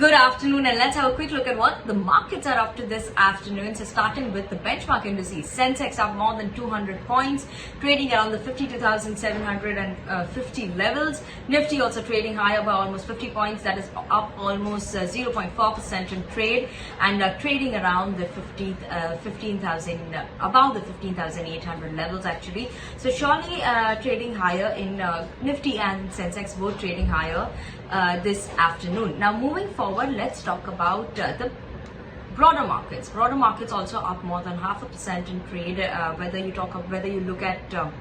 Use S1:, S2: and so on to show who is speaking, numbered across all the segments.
S1: Good afternoon, and let's have a quick look at what the markets are up to this afternoon. So starting with the benchmark indices, Sensex up more than 200 points, trading around the 52,750 levels. Nifty also trading higher by almost 50 points, that is up almost 0.4% in trade, and trading around the 15,000, about the 15,800 levels actually. So surely trading higher in Nifty and Sensex, both trading higher this afternoon. Now moving forward, let's talk about the broader markets. Broader markets also up more than 0.5% in trade. Whether you look at the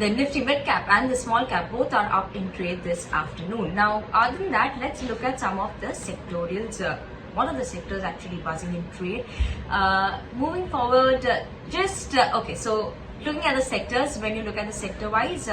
S1: Nifty mid cap and the small cap, both are up in trade this afternoon. Now, other than that, let's look at some of the sectorials. One of the sectors actually buzzing in trade. Moving forward, okay, so looking at the sectors, when you look at the sector wise,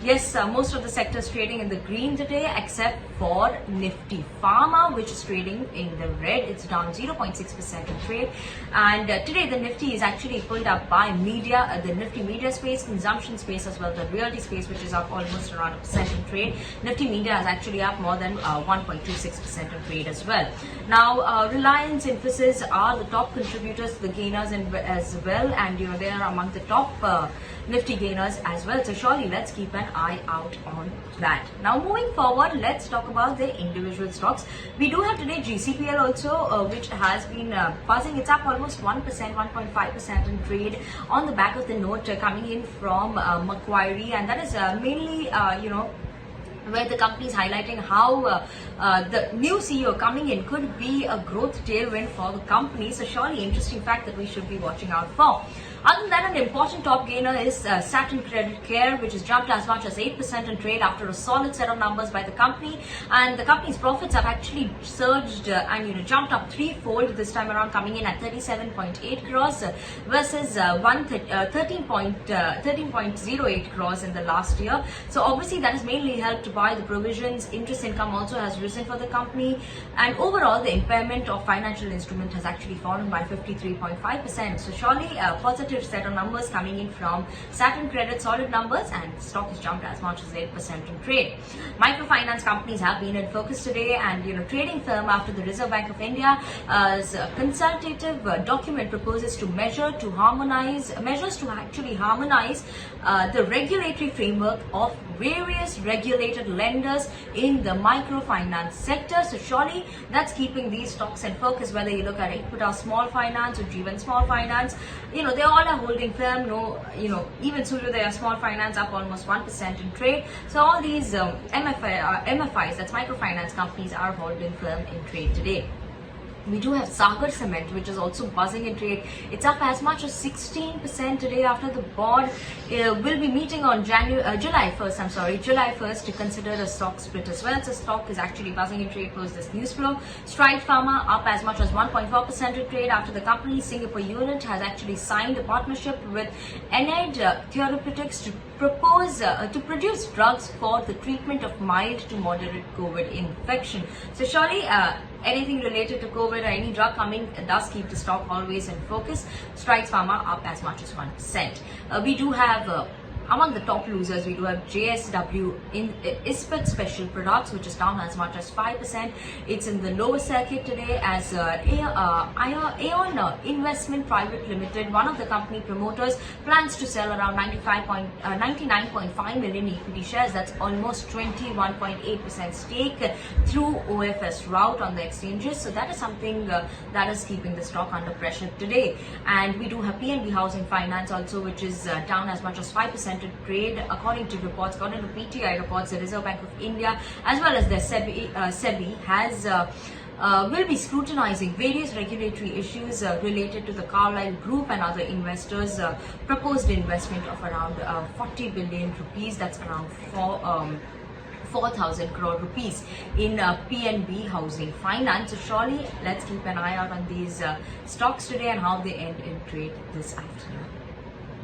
S1: yes, most of the sectors trading in the green today, except for Nifty Pharma, which is trading in the red. It's down 0.6% in trade. And today the Nifty is actually pulled up by media, the Nifty media space, consumption space, as well the realty space, which is up almost around 1% in trade. Nifty media is actually up more than 1.26% in trade as well. Now, Reliance Infosys are the top contributors to the gainers as well, and they are among the top Nifty gainers as well. So surely let's keep an eye out on that. Now moving forward, let's talk about the individual stocks. We do have today GCPL also, which has been buzzing. It's up almost 1%, 1.5% in trade on the back of the note coming in from Macquarie, and that is mainly where the company is highlighting how the new CEO coming in could be a growth tailwind for the company. So surely interesting fact that we should be watching out for. Other than that, an important top gainer is Saturn Credit Care, which has jumped as much as 8% in trade after a solid set of numbers by the company. And the company's profits have actually surged and jumped up threefold this time around, coming in at 37.8 crores versus 13.08 crores in the last year. So obviously that is mainly helped by the provisions. Interest income also has risen for the company, and overall the impairment of financial instrument has actually fallen by 53.5%. So surely a positive set of numbers coming in from Saturn Credit, solid numbers, and stock has jumped as much as 8% in trade. Microfinance companies have been in focus today, and trading firm after the Reserve Bank of India's consultative document proposes to measures to actually harmonize the regulatory framework of various regulated lenders in the microfinance sector. So surely that's keeping these stocks in focus, whether you look at Equitas Small Finance or Jeevan Small Finance. They all are holding firm. Even Suryodaya Small Finance up almost 1% in trade. So all these MFIs, that's microfinance companies, are holding firm in trade today. We do have Sagar Cements, which is also buzzing in trade. It's up as much as 16% today after the board will be meeting on July 1st to consider a stock split as well. So stock is actually buzzing in trade post this news flow. Strides Pharma up as much as 1.4% in trade after the company's Singapore unit has actually signed a partnership with NID Therapeutics to produce drugs for the treatment of mild to moderate COVID infection. So surely anything related to COVID or any drug coming does keep the stock always in focus. Strides Pharma up as much as 1%. We do have among the top losers, we do have JSW Ispat Special Products, which is down as much as 5%. It's in the lower circuit today as AION Investment Private Limited, one of the company promoters, plans to sell around 99.5 million equity shares. That's almost 21.8% stake through OFS route on the exchanges. So that is something that is keeping the stock under pressure today. And we do have PNB Housing Finance also, which is down as much as 5% in trade, according to PTI reports. The Reserve Bank of India, as well as the SEBI has will be scrutinizing various regulatory issues related to the Carlyle Group and other investors' proposed investment of around 40 billion rupees. That's around 4,000 crore rupees in PNB Housing Finance. So surely let's keep an eye out on these stocks today and how they end in trade this afternoon.